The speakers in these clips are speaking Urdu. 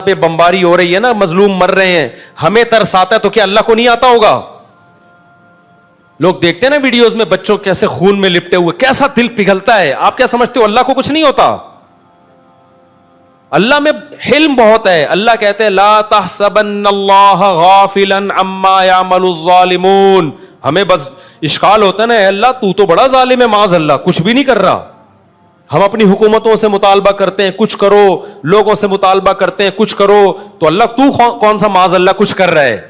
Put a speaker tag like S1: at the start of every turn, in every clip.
S1: پہ بمباری ہو رہی ہے نا, مظلوم مر رہے ہیں, ہمیں ترس آتا ہے تو کیا اللہ کو نہیں آتا ہوگا؟ لوگ دیکھتے ہیں نا ویڈیوز میں بچوں کیسے خون میں لپٹے ہوئے, کیسا دل پگھلتا ہے. آپ کیا سمجھتے ہو اللہ کو کچھ نہیں ہوتا؟ اللہ میں حلم بہت ہے. اللہ کہتے ہیں لا تحسبن اللہ غافلا عما يعمل الظالمون. ہمیں بس اشکال ہوتا ہے نا, اے اللہ تو تو بڑا ظالم ہے, معاذ اللہ کچھ بھی نہیں کر رہا. ہم اپنی حکومتوں سے مطالبہ کرتے ہیں کچھ کرو, لوگوں سے مطالبہ کرتے ہیں کچھ کرو, تو اللہ تو کون سا معاذ اللہ کچھ کر رہا ہے؟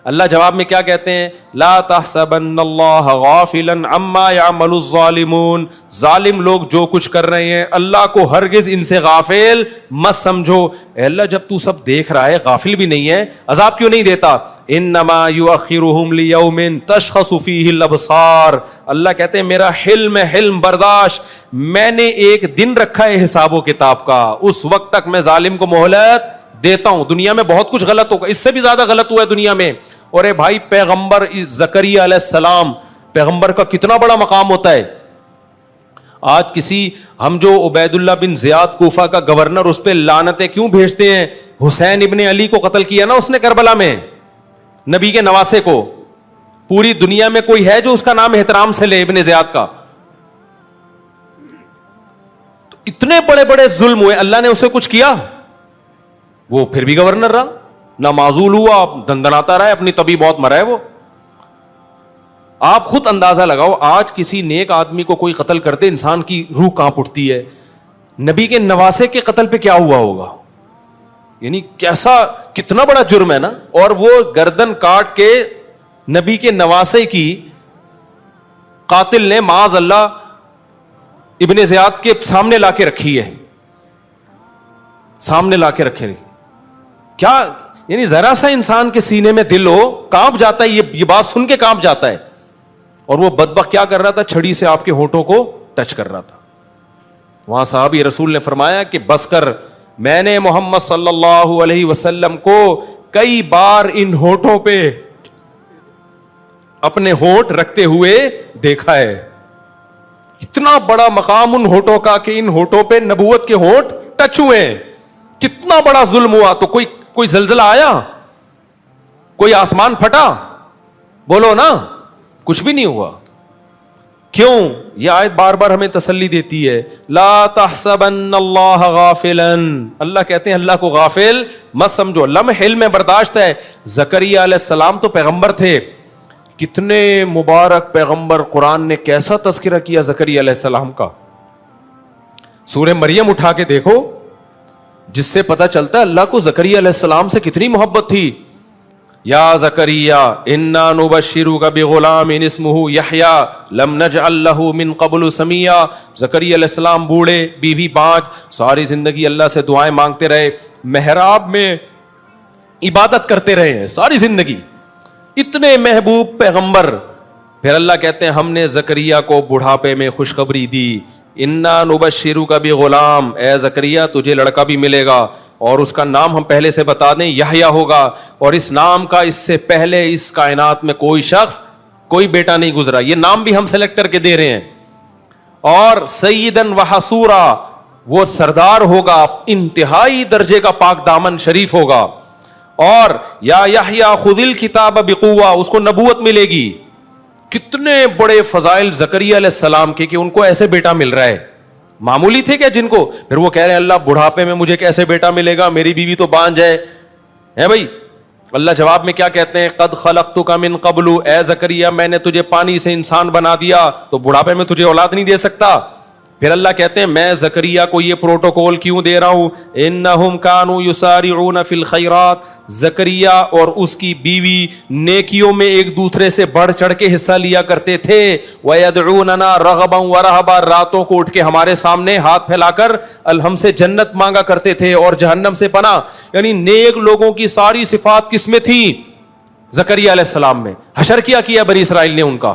S1: اللہ جواب میں کیا کہتے ہیں؟ لا تحسبن اللہ غافلا عما يعمل الظالمون. ظالم لوگ جو کچھ کر رہے ہیں اللہ کو ہرگز ان سے غافل مت سمجھو. اے اللہ جب تو سب دیکھ رہا ہے, غافل بھی نہیں ہے, عذاب کیوں نہیں دیتا؟ انما یؤخرهم لیوم تشخص فیہ الابصار. اللہ کہتے ہیں میرا حلم ہے, حلم برداشت, میں نے ایک دن رکھا ہے حساب و کتاب کا, اس وقت تک میں ظالم کو مہلت دیتا ہوں. دنیا میں بہت کچھ غلط ہوگا, اس سے بھی زیادہ غلط ہوا ہے دنیا میں. اور اے بھائی پیغمبر زکریا علیہ السلام, پیغمبر کا کتنا بڑا مقام ہوتا ہے. آج کسی ہم جو عبید اللہ بن زیاد کوفہ کا گورنر, اس پہ لعنتیں کیوں بھیجتے ہیں؟ حسین ابن علی کو قتل کیا نا اس نے کربلا میں, نبی کے نواسے کو. پوری دنیا میں کوئی ہے جو اس کا نام احترام سے لے ابن زیاد کا؟ تو اتنے بڑے بڑے ظلم ہوئے, اللہ نے اسے کچھ کیا؟ وہ پھر بھی گورنر رہا, نہ معزول ہوا, دندناتا رہا, اپنی طبی بہت مرا ہے وہ. آپ خود اندازہ لگاؤ, آج کسی نیک آدمی کو کوئی قتل کرتے انسان کی روح کانپ اٹھتی ہے, نبی کے نواسے کے قتل پہ کیا ہوا ہوگا؟ یعنی کیسا, کتنا بڑا جرم ہے نا. اور وہ گردن کاٹ کے نبی کے نواسے کی قاتل نے معاذ اللہ ابن زیاد کے سامنے لا کے رکھی ہے, سامنے لا کے رکھے. کیا یعنی ذرا سا انسان کے سینے میں دل ہو, کانپ جاتا ہے, یہ بات سن کے کانپ جاتا ہے. اور وہ بدبخت کیا کر رہا تھا؟ چھڑی سے آپ کے ہونٹوں کو ٹچ کر رہا تھا. وہاں صحابی رسول نے فرمایا کہ بس کر, میں نے محمد صلی اللہ علیہ وسلم کو کئی بار ان ہونٹوں پہ اپنے ہونٹ رکھتے ہوئے دیکھا ہے. اتنا بڑا مقام ان ہونٹوں کا کہ ان ہونٹوں پہ نبوت کے ہونٹ ٹچ ہوئے. کتنا بڑا ظلم ہوا. تو کوئی زلزلہ آیا؟ کوئی آسمان پھٹا؟ بولو نا, کچھ بھی نہیں ہوا. کیوں؟ یہ آیت بار بار ہمیں تسلی دیتی ہے, لا تحسبن اللہ غافلا. اللہ کہتے ہیں اللہ کو غافل مت سمجھو, اللہ میں حلم برداشت ہے. زکریا علیہ السلام تو پیغمبر تھے, کتنے مبارک پیغمبر. قرآن نے کیسا تذکرہ کیا زکریا علیہ السلام کا. سورہ مریم اٹھا کے دیکھو, جس سے پتہ چلتا ہے اللہ کو زکریا علیہ السلام سے کتنی محبت تھی. یا زکریا انا نبشرک بغلام اسمہ یحییٰ لم نجعل لہ من قبل سمیہ. زکریا علیہ السلام بوڑھے, بیوی بانج, ساری زندگی اللہ سے دعائیں مانگتے رہے, محراب میں عبادت کرتے رہے ہیں ساری زندگی, اتنے محبوب پیغمبر. پھر اللہ کہتے ہیں ہم نے زکریا کو بڑھاپے میں خوشخبری دی, انا نبشرک بغلام, اے زکریا تجھے لڑکا بھی ملے گا, اور اس کا نام ہم پہلے سے بتا دیں یحییٰ ہوگا. اور اس نام کا اس سے پہلے اس کائنات میں کوئی شخص کوئی بیٹا نہیں گزرا, یہ نام بھی ہم سلیکٹ کر کے دے رہے ہیں. اور سیدن وحصورا, وہ سردار ہوگا, انتہائی درجے کا پاک دامن شریف ہوگا. اور یا یحییٰ خذ الکتاب بقوہ, اس کو نبوت ملے گی. کتنے بڑے فضائل زکریا علیہ السلام کے کہ ان کو ایسے بیٹا مل رہا ہے. معمولی تھے کیا جن کو؟ پھر وہ کہہ رہے ہیں اللہ بڑھاپے میں مجھے کیسے بیٹا ملے گا, میری بیوی تو بانج ہے بھائی. اللہ جواب میں کیا کہتے ہیں, قد خلقتک من قبل, اے زکریا میں نے تجھے پانی سے انسان بنا دیا, تو بڑھاپے میں تجھے اولاد نہیں دے سکتا. پھر اللہ کہتے ہیں میں زکریا کو یہ پروٹوکول کیوں دے رہا ہوں, انہم کانوا یسارعون فی الخیرات. زکریا اور اس کی بیوی نیکیوں میں ایک دوسرے سے بڑھ چڑھ کے حصہ لیا کرتے تھے. وَيَدْعُونَنَا رَغَبًا وَرَهَبًا, راتوں کو اٹھ کے ہمارے سامنے ہاتھ پھیلا کر ہم سے جنت مانگا کرتے تھے اور جہنم سے پناہ. یعنی نیک لوگوں کی ساری صفات کس میں تھی؟ زکریا علیہ السلام میں. حشر کیا بنی اسرائیل نے ان کا.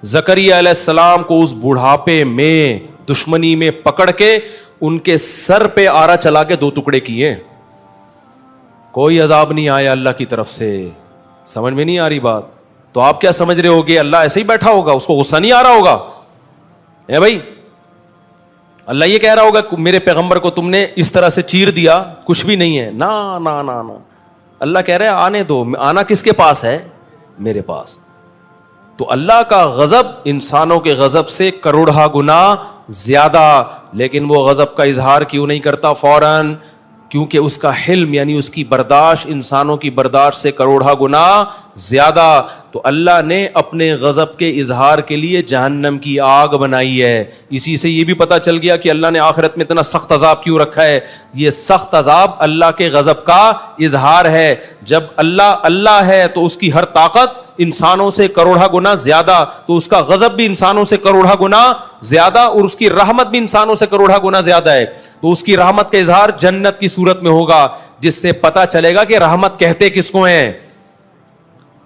S1: زکریا علیہ السلام کو اس بڑھاپے میں دشمنی میں پکڑ کے ان کے سر پہ آرا چلا کے 2 ٹکڑے کیے. کوئی عذاب نہیں آیا اللہ کی طرف سے. سمجھ میں نہیں آ رہی بات؟ تو آپ کیا سمجھ رہے ہوگے اللہ ایسے ہی بیٹھا ہوگا, اس کو غصہ نہیں آ رہا ہوگا؟ اے بھائی اللہ یہ کہہ رہا ہوگا میرے پیغمبر کو تم نے اس طرح سے چیر دیا, کچھ بھی نہیں ہے, نا نا نا نا. اللہ کہہ رہے ہیں آنے دو, آنا کس کے پاس ہے؟ میرے پاس. تو اللہ کا غضب انسانوں کے غضب سے کروڑہ گنا زیادہ, لیکن وہ غضب کا اظہار کیوں نہیں کرتا فوراً؟ کیونکہ اس کا حلم یعنی اس کی برداشت انسانوں کی برداشت سے کروڑہ گنا زیادہ. تو اللہ نے اپنے غضب کے اظہار کے لیے جہنم کی آگ بنائی ہے. اسی سے یہ بھی پتہ چل گیا کہ اللہ نے آخرت میں اتنا سخت عذاب کیوں رکھا ہے. یہ سخت عذاب اللہ کے غضب کا اظہار ہے. جب اللہ ہے تو اس کی ہر طاقت انسانوں سے کروڑہ گنا زیادہ, تو اس کا غضب بھی انسانوں سے کروڑہ گنا زیادہ, اور اس کی رحمت بھی انسانوں سے کروڑہ گنا زیادہ ہے. تو اس کی رحمت کا اظہار جنت کی صورت میں ہوگا, جس سے پتہ چلے گا کہ رحمت کہتے کس کو ہیں,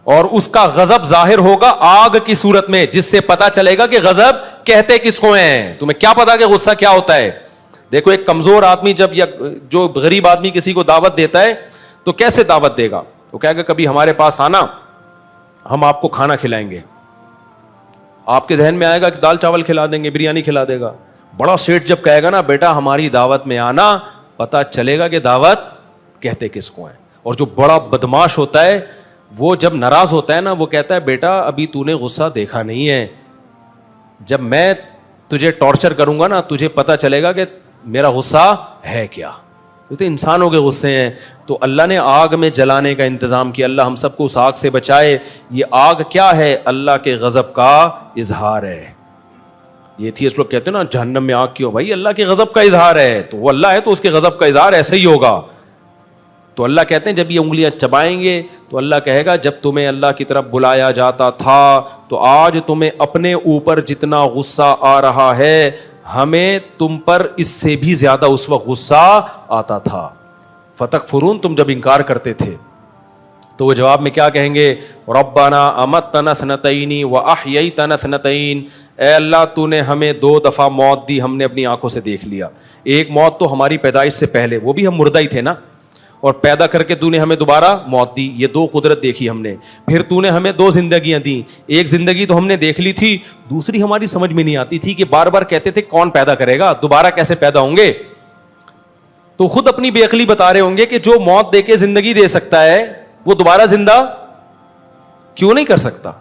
S1: اور اس کا غضب ظاہر ہوگا آگ کی صورت میں, جس سے پتہ چلے گا کہ غضب کہتے کس کو ہیں. تمہیں کیا پتا کہ غصہ کیا ہوتا ہے؟ دیکھو ایک کمزور آدمی جب یا جو غریب آدمی کسی کو دعوت دیتا ہے تو کیسے دعوت دے گا؟ وہ کہے گا کبھی ہمارے پاس آنا, ہم آپ کو کھانا کھلائیں گے. آپ کے ذہن میں آئے گا کہ دال چاول کھلا دیں گے, بریانی کھلا دے گا. بڑا سیٹ جب کہے گا نا بیٹا ہماری دعوت میں آنا, پتا چلے گا کہ دعوت کہتے کس کو ہیں. اور جو بڑا بدماش ہوتا ہے وہ جب ناراض ہوتا ہے نا, وہ کہتا ہے بیٹا ابھی تو نے غصہ دیکھا نہیں ہے, جب میں تجھے ٹارچر کروں گا نا تجھے پتا چلے گا کہ میرا غصہ ہے کیا. تو انسانوں کے غصے ہیں. تو اللہ نے آگ میں جلانے کا انتظام کیا. اللہ ہم سب کو اس آگ سے بچائے. یہ آگ کیا ہے؟ اللہ کے غضب کا اظہار ہے. یہ ایتھیسٹ لوگ کہتے ہیں نا جہنم میں آگ کیوں؟ بھائی اللہ کے غضب کا اظہار ہے, تو وہ اللہ ہے تو اس کے غضب کا اظہار ایسے ہی ہوگا. تو اللہ کہتے ہیں جب یہ انگلیاں چبائیں گے تو اللہ کہے گا جب تمہیں اللہ کی طرف بلایا جاتا تھا تو آج تمہیں اپنے اوپر جتنا غصہ آ رہا ہے ہمیں تم پر اس سے بھی زیادہ اس وقت غصہ آتا تھا. فتکفرون, تم جب انکار کرتے تھے. تو وہ جواب میں کیا کہیں گے؟ ربنا امتنا سنتین واحییتنا سنتین, اے اللہ تو نے ہمیں 2 دفعہ موت دی, ہم نے اپنی آنکھوں سے دیکھ لیا. ایک موت تو ہماری پیدائش سے پہلے, وہ بھی ہم مردہ ہی تھے نا, اور پیدا کر کے تو نے ہمیں دوبارہ موت دی. یہ 2 قدرت دیکھی ہم نے. پھر تو نے ہمیں 2 زندگیاں دیں. ایک زندگی تو ہم نے دیکھ لی تھی, دوسری ہماری سمجھ میں نہیں آتی تھی کہ بار بار کہتے تھے کون پیدا کرے گا, دوبارہ کیسے پیدا ہوں گے. تو خود اپنی بے عقلی بتا رہے ہوں گے کہ جو موت دے کے زندگی دے سکتا ہے وہ دوبارہ زندہ کیوں نہیں کر سکتا.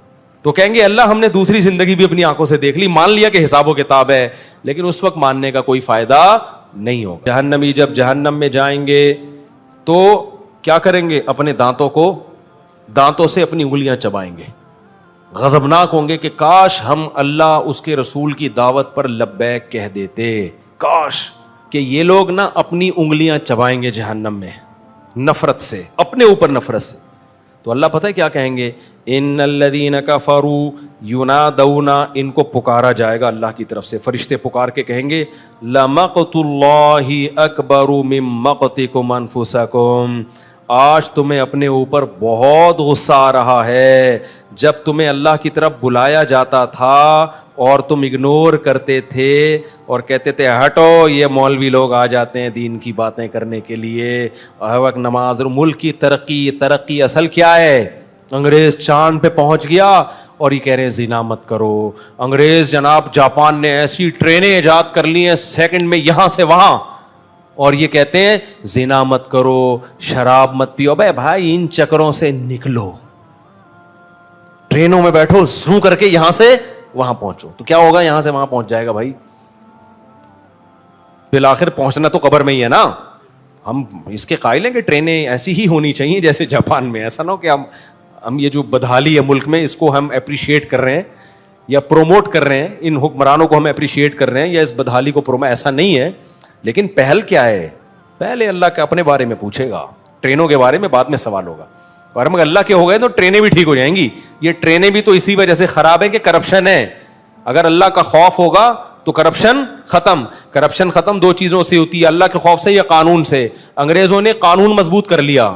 S1: تو کہیں گے اللہ ہم نے دوسری زندگی بھی اپنی آنکھوں سے دیکھ لی, مان لیا کہ حساب و کتاب ہے, لیکن اس وقت ماننے کا کوئی فائدہ نہیں ہوگا. جہنمی جب جہنم میں جائیں گے تو کیا کریں گے؟ اپنے دانتوں سے اپنی انگلیاں چبائیں گے, غضبناک ہوں گے کہ کاش ہم اللہ اس کے رسول کی دعوت پر لبیک کہہ دیتے. کاش کہ یہ لوگ نا اپنی انگلیاں چبائیں گے جہنم میں نفرت سے, اپنے اوپر نفرت سے. تو اللہ پتہ ہے کیا کہیں گے؟ ان الذین کفروا ینادون, ان کو پکارا جائے گا اللہ کی طرف سے, فرشتے پکار کے کہیں گے لمقت اللہ اکبر من مقتکم انفسکم, آج تمہیں اپنے اوپر بہت غصہ آ رہا ہے. جب تمہیں اللہ کی طرف بلایا جاتا تھا اور تم اگنور کرتے تھے اور کہتے تھے ہٹو یہ مولوی لوگ آ جاتے ہیں دین کی باتیں کرنے کے لیے, ہر وقت نماز. ملک کی ترقی اصل کیا ہے؟ انگریز چاند پہ پہنچ گیا اور یہ کہہ رہے ہیں زنا مت کرو. انگریز جناب جاپان نے ایسی ٹرینیں ایجاد کر لی ہیں سیکنڈ میں یہاں سے وہاں, اور یہ کہتے ہیں زنا مت کرو, شراب مت پیو. بھائی بھائی ان چکروں سے نکلو, ٹرینوں میں بیٹھو زوں کر کے یہاں سے وہاں پہنچو. تو کیا ہوگا؟ یہاں سے وہاں پہنچ جائے گا بھائی, بالآخر پہنچنا تو قبر میں ہی ہے نا. ہم اس کے قائل ہیں کہ ٹرینیں ایسی ہی ہونی چاہیے جیسے جاپان میں. ایسا نہ ہو کہ ہم یہ جو بدحالی ہے ملک میں اس کو ہم اپریشیٹ کر رہے ہیں یا پروموٹ کر رہے ہیں, ان حکمرانوں کو ہم اپریشیٹ کر رہے ہیں یا اس بدحالی کو پروموٹ, ایسا نہیں ہے. لیکن پہل کیا ہے؟ پہلے اللہ کے اپنے بارے میں پوچھے گا, ٹرینوں کے بارے میں بعد میں سوال ہوگا. اور ہم اللہ کے ہو گئے تو ٹرینیں بھی ٹھیک ہو جائیں گی. یہ ٹرینیں بھی تو اسی وجہ سے خراب ہے کہ کرپشن ہے. اگر اللہ کا خوف ہوگا تو کرپشن ختم. کرپشن ختم 2 چیزوں سے ہوتی ہے, اللہ کے خوف سے یا قانون سے. انگریزوں نے قانون مضبوط کر لیا,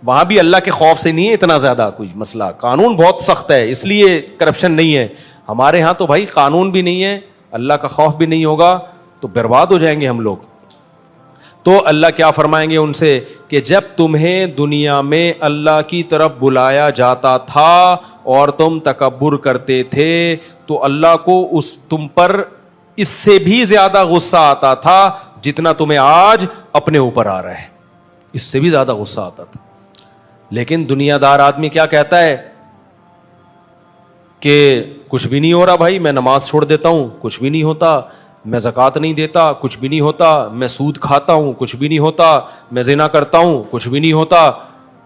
S1: وہاں بھی اللہ کے خوف سے نہیں ہے اتنا زیادہ کوئی مسئلہ, قانون بہت سخت ہے اس لیے کرپشن نہیں ہے. ہمارے ہاں تو بھائی قانون بھی نہیں ہے, اللہ کا خوف بھی نہیں ہوگا تو برباد ہو جائیں گے ہم لوگ. تو اللہ کیا فرمائیں گے ان سے کہ جب تمہیں دنیا میں اللہ کی طرف بلایا جاتا تھا اور تم تکبر کرتے تھے تو اللہ کو تم پر اس سے بھی زیادہ غصہ آتا تھا جتنا تمہیں آج اپنے اوپر آ رہا ہے, اس سے بھی زیادہ غصہ آتا تھا. لیکن دنیا دار آدمی کیا کہتا ہے کہ کچھ بھی نہیں ہو رہا بھائی, میں نماز چھوڑ دیتا ہوں, کچھ بھی نہیں ہوتا, میں زکوٰۃ نہیں دیتا, کچھ بھی نہیں ہوتا, میں سود کھاتا ہوں, کچھ بھی نہیں ہوتا, میں زنا کرتا ہوں, کچھ بھی نہیں ہوتا.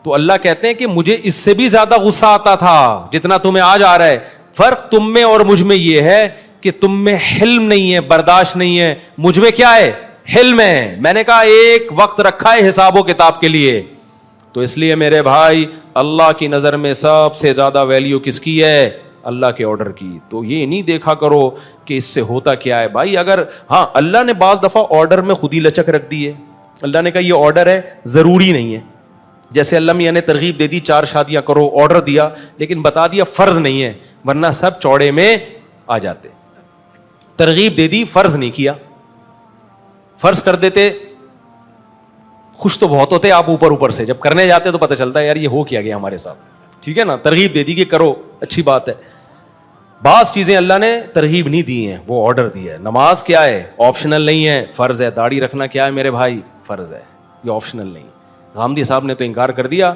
S1: تو اللہ کہتے ہیں کہ مجھے اس سے بھی زیادہ غصہ آتا تھا جتنا تمہیں آج آ رہا ہے. فرق تم میں اور مجھ میں یہ ہے کہ تم میں حلم نہیں ہے, برداشت نہیں ہے, مجھ میں کیا ہے, حلم ہے. میں نے کہا ایک وقت رکھا ہے حساب و کتاب کے لیے. تو اس لیے میرے بھائی, اللہ کی نظر میں سب سے زیادہ ویلیو کس کی ہے, اللہ کے آرڈر کی. تو یہ نہیں دیکھا کرو کہ اس سے ہوتا کیا ہے بھائی. اگر ہاں اللہ نے بعض دفعہ آرڈر میں خود ہی لچک رکھ دی ہے, اللہ نے کہا یہ آرڈر ہے, ضروری نہیں ہے. جیسے اللہ میاں نے ترغیب دے دی 4 شادیاں کرو, آرڈر دیا, لیکن بتا دیا فرض نہیں ہے, ورنہ سب چوڑے میں آ جاتے. ترغیب دے دی, فرض نہیں کیا. فرض کر دیتے, خوش تو بہت ہوتے آپ اوپر اوپر سے, جب کرنے جاتے تو پتہ چلتا ہے یار یہ ہو کیا گیا ہمارے ساتھ. ٹھیک ہے نا, ترغیب دے دی کہ کرو, اچھی بات ہے. بعض چیزیں اللہ نے ترغیب نہیں دی ہیں, وہ آرڈر دیا ہے. نماز کیا ہے, آپشنل نہیں ہے, فرض ہے. داڑھی رکھنا کیا ہے میرے بھائی, فرض ہے, یہ آپشنل نہیں. غامدی صاحب نے تو انکار کر دیا,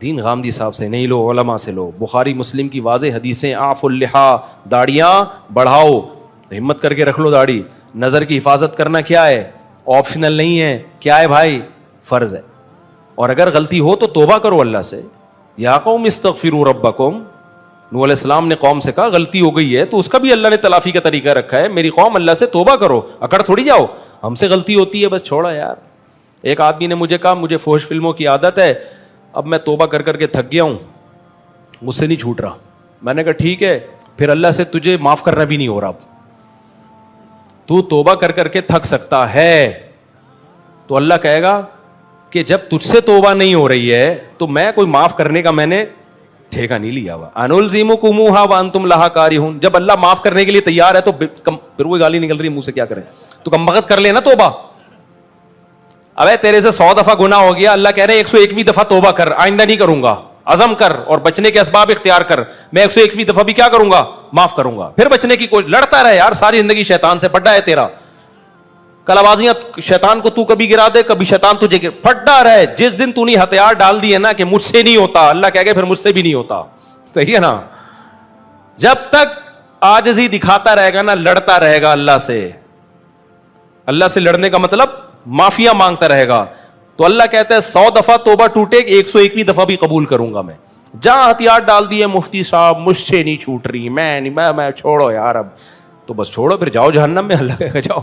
S1: دین غامدی صاحب سے نہیں لو, علماء سے لو. بخاری مسلم کی واضح حدیثیں, اعفوا اللحا, داڑیاں بڑھاؤ, ہمت کر کے رکھ لو داڑھی. نظر کی حفاظت کرنا کیا ہے, آپشنل نہیں ہے, کیا ہے بھائی, فرض ہے. اور اگر غلطی ہو تو توبہ کرو اللہ سے. یا قوم استغفروا ربکم, نوح علیہ السلام نے قوم سے کہا غلطی ہو گئی ہے, تو اس کا بھی اللہ نے تلافی کا طریقہ رکھا ہے. میری قوم اللہ سے توبہ کرو, اکڑ تھوڑی جاؤ, ہم سے غلطی ہوتی ہے بس چھوڑا یار. ایک آدمی نے مجھے کہا مجھے فحش فلموں کی عادت ہے, اب میں توبہ کر کر کے تھک گیا ہوں, مجھ سے نہیں چھوٹ رہا. میں نے کہا ٹھیک ہے, پھر اللہ سے تجھے معاف کرنا بھی نہیں ہو رہا. اب تو توبہ کر کر کے تھک سکتا ہے, تو اللہ کہے گا کہ جب تجھ سے توبہ نہیں ہو رہی ہے تو میں کوئی معاف کرنے کا میں نے ٹھیکہ نہیں لیا ہوا. انلزمکموہا وانتم لہا کارہون, جب اللہ معاف کرنے کے لیے تیار ہے تو پھر وہ گالی نکل رہی ہے منہ سے, کیا کریں, تو کم بخت کر لینا توبہ. ابے تیرے سے 100 دفعہ گناہ ہو گیا, اللہ کہہ رہے ہیں 101ویں دفعہ توبہ کر, آئندہ نہیں کروں گا, عزم کر اور بچنے کے اسباب اختیار کر, میں 101ویں دفعہ بھی کیا کروں گا, معاف کروں گا. پھر بچنے کی کوئی, لڑتا رہے یار ساری زندگی شیطان سے, پڑا ہے تیرا کلابازیاں, شیطان کو تو کبھی گرا دے, کبھی شیطان تجھے پھٹا رہے. جس دن تو نے ہتھیار ڈال دی ہے نا کہ مجھ سے نہیں ہوتا, اللہ کہہ گئے پھر مجھ سے بھی نہیں ہوتا. صحیح ہے نا, جب تک عاجزی دکھاتا رہے گا نا, لڑتا رہے گا اللہ سے. اللہ سے لڑنے کا مطلب معافیا مانگتا رہے گا. تو اللہ کہتا ہے 100 دفعہ توبہ ٹوٹے, 101ویں دفعہ بھی قبول کروں گا میں. جہاں ہتھیار ڈال دیے مفتی صاحب مجھ سے نہیں چھوٹ رہی, میں چھوڑو یار, اب تو بس چھوڑو, پھر جاؤ جہنم میں, اللہ کہے گا جاؤ.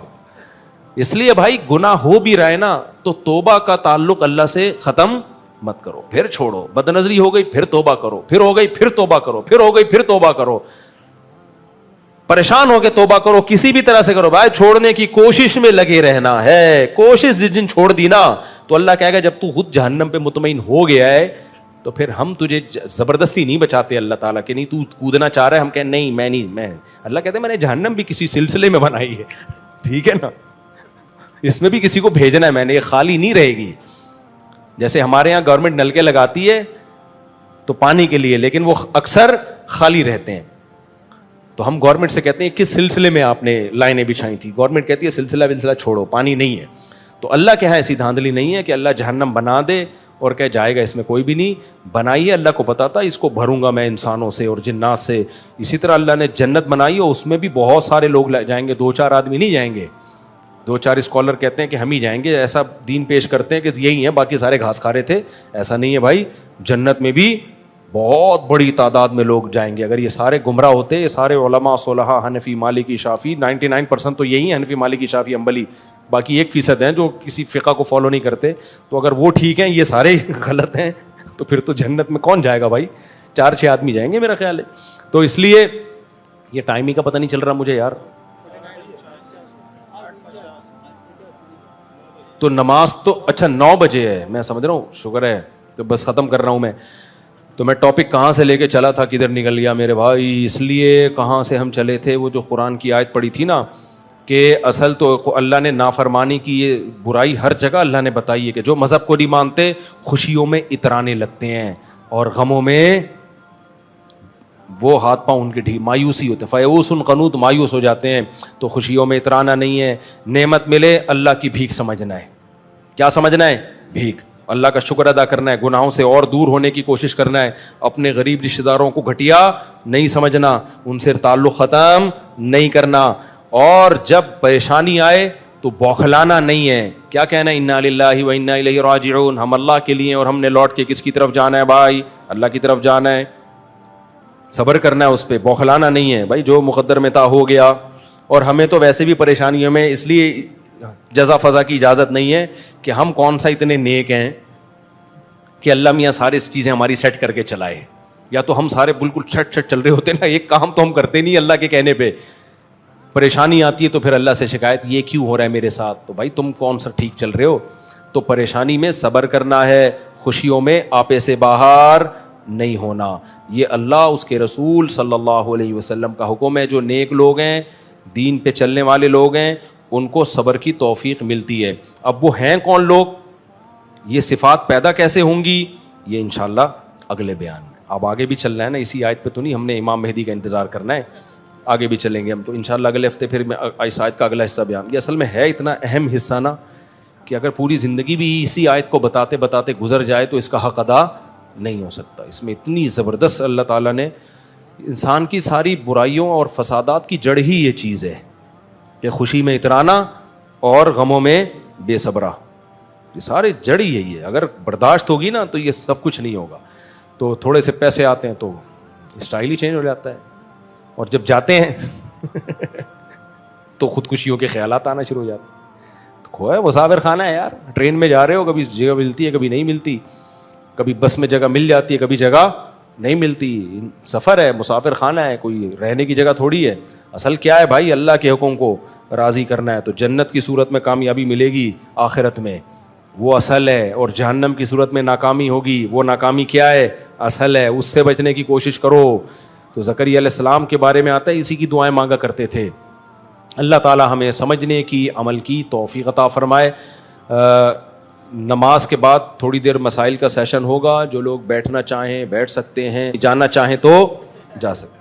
S1: اس لیے بھائی گناہ ہو بھی رہا ہے نا تو توبہ کا تعلق اللہ سے ختم مت کرو, پھر چھوڑو. بد نظری ہو گئی پھر توبہ کرو, پھر ہو گئی پھر توبہ کرو, پھر ہو گئی پھر توبہ کرو. پریشان ہو کے توبہ کرو, کسی بھی طرح سے کرو بھائی, چھوڑنے کی کوشش میں لگے رہنا ہے. کوشش جس دن چھوڑ دی نا تو اللہ کہے گا جب تو خود جہنم پہ مطمئن ہو گیا ہے تو پھر ہم تجھے زبردستی نہیں بچاتے. اللہ تعالیٰ کہ نہیں تو کودنا چاہ رہا ہے, ہم کہیں نہیں میں نہیں, میں, اللہ کہتے ہیں میں نے جہنم بھی کسی سلسلے میں بنائی ہے, ٹھیک ہے نا, اس میں بھی کسی کو بھیجنا ہے میں نے, یہ خالی نہیں رہے گی. جیسے ہمارے یہاں گورنمنٹ نلکے لگاتی ہے تو پانی کے لیے, لیکن وہ اکثر خالی رہتے ہیں. تو ہم گورنمنٹ سے کہتے ہیں کس سلسلے میں آپ نے لائنیں بچھائی تھی, گورنمنٹ کہتی ہے سلسلہ چھوڑو, پانی نہیں ہے. تو اللہ کے ہاں ایسی دھاندلی نہیں ہے کہ اللہ جہنم بنا دے اور کہ جائے گا اس میں کوئی بھی نہیں. بنائی ہے, اللہ کو پتا تھا اس کو بھروں گا میں انسانوں سے اور جنات سے. اسی طرح اللہ نے جنت بنائی ہے, اس میں بھی بہت سارے لوگ جائیں گے, 2-4 آدمی نہیں جائیں گے. 2-4 اسکالر کہتے ہیں کہ ہم ہی جائیں گے, ایسا دین پیش کرتے ہیں کہ یہی ہیں, باقی سارے گھاس کھا رہے تھے. ایسا نہیں ہے بھائی, جنت میں بھی بہت بڑی تعداد میں لوگ جائیں گے. اگر یہ سارے گمراہ ہوتے, یہ سارے علماء صلحاء حنفی مالکی شافعی, 99% تو یہی ہیں حنفی مالکی شافعی حنبلی, باقی 1% ہیں جو کسی فقہ کو فالو نہیں کرتے. تو اگر وہ ٹھیک ہیں, یہ سارے غلط ہیں, تو پھر تو جنت میں کون جائے گا بھائی, 4-6 آدمی جائیں گے میرا خیال ہے. تو اس لیے یہ ٹائمنگ کا پتہ نہیں چل رہا مجھے یار. تو نماز تو اچھا 9 بجے ہے, میں سمجھ رہا ہوں, شکر ہے, تو بس ختم کر رہا ہوں میں. تو میں ٹاپک کہاں سے لے کے چلا تھا کدھر نکل گیا میرے بھائی. اس لیے کہاں سے ہم چلے تھے, وہ جو قرآن کی آیت پڑھی تھی نا کہ اصل تو اللہ نے نافرمانی کی یہ برائی ہر جگہ اللہ نے بتائی ہے کہ جو مذہب کو نہیں مانتے خوشیوں میں اترانے لگتے ہیں اور غموں میں وہ ہاتھ پاؤں ان کے مایوسی ہوتے ہیں. فیئوس قنوط, مایوس ہو جاتے ہیں. تو خوشیوں میں اترانا نہیں ہے. نعمت ملے اللہ کی بھیک سمجھنا ہے. کیا سمجھنا ہے؟ بھیک. اللہ کا شکر ادا کرنا ہے, گناہوں سے اور دور ہونے کی کوشش کرنا ہے. اپنے غریب رشتہ داروں کو گھٹیا نہیں سمجھنا, ان سے تعلق ختم نہیں کرنا. اور جب پریشانی آئے تو بوکھلانا نہیں ہے. کیا کہنا ہے؟ انا للہ و انا الیہ راجعون, ہم اللہ کے لیے اور ہم نے لوٹ کے کس کی طرف جانا ہے بھائی؟ اللہ کی طرف جانا ہے. صبر کرنا ہے, اس پہ بوکھلانا نہیں ہے. بھائی جو مقدر میں تھا ہو گیا. اور ہمیں تو ویسے بھی پریشانیوں میں اس لیے جزا فضا کی اجازت نہیں ہے کہ ہم کون سا اتنے نیک ہیں کہ اللہ میاں ساری چیزیں ہماری سیٹ کر کے چلائے. یا تو ہم سارے بالکل چھٹ چل رہے ہوتے نا, ایک کام تو ہم کرتے نہیں اللہ کے کہنے پہ. پریشانی آتی ہے تو پھر اللہ سے شکایت, یہ کیوں ہو رہا ہے میرے ساتھ؟ تو بھائی تم کون سا ٹھیک چل رہے ہو؟ تو پریشانی میں صبر کرنا ہے, خوشیوں میں آپے سے باہر نہیں ہونا. یہ اللہ اس کے رسول صلی اللہ علیہ وسلم کا حکم ہے. جو نیک لوگ ہیں, دین پہ چلنے والے لوگ ہیں, ان کو صبر کی توفیق ملتی ہے. اب وہ ہیں کون لوگ, یہ صفات پیدا کیسے ہوں گی, یہ انشاءاللہ اگلے بیان میں. اب آگے بھی چل رہا ہے نا, اسی آیت پہ تو نہیں ہم نے امام مہدی کا انتظار کرنا ہے, آگے بھی چلیں گے ہم. تو انشاءاللہ اگلے ہفتے پھر میں اس آیت کا اگلا حصہ بیان. یہ اصل میں ہے اتنا اہم حصہ نا کہ اگر پوری زندگی بھی اسی آیت کو بتاتے بتاتے گزر جائے تو اس کا حق ادا نہیں ہو سکتا. اس میں اتنی زبردست اللہ تعالیٰ نے انسان کی ساری برائیوں اور فسادات کی جڑ ہی یہ چیز ہے کہ خوشی میں اترانا اور غموں میں بے صبرا. یہ سارے جڑ ہی یہی ہے. اگر برداشت ہوگی نا تو یہ سب کچھ نہیں ہوگا. تو تھوڑے سے پیسے آتے ہیں تو اسٹائل ہی چینج ہو جاتا ہے, اور جب جاتے ہیں تو خودکشیوں کے خیالات آنا شروع ہو جاتے ہیں. کھویا مسافر خانہ ہے یار, ٹرین میں جا رہے ہو, کبھی جگہ ملتی ہے کبھی نہیں ملتی, کبھی بس میں جگہ مل جاتی ہے کبھی جگہ نہیں ملتی. سفر ہے, مسافر خانہ ہے, کوئی رہنے کی جگہ تھوڑی ہے. اصل کیا ہے بھائی؟ اللہ کے حکم کو راضی کرنا ہے. تو جنت کی صورت میں کامیابی ملے گی آخرت میں, وہ اصل ہے. اور جہنم کی صورت میں ناکامی ہوگی, وہ ناکامی کیا ہے؟ اصل ہے. اس سے بچنے کی کوشش کرو. تو زکریا علیہ السلام کے بارے میں آتا ہے, اسی کی دعائیں مانگا کرتے تھے. اللہ تعالی ہمیں سمجھنے کی, عمل کی توفیق عطا فرمائے. نماز کے بعد تھوڑی دیر مسائل کا سیشن ہوگا. جو لوگ بیٹھنا چاہیں بیٹھ سکتے ہیں, جانا چاہیں تو جا سکتے ہیں.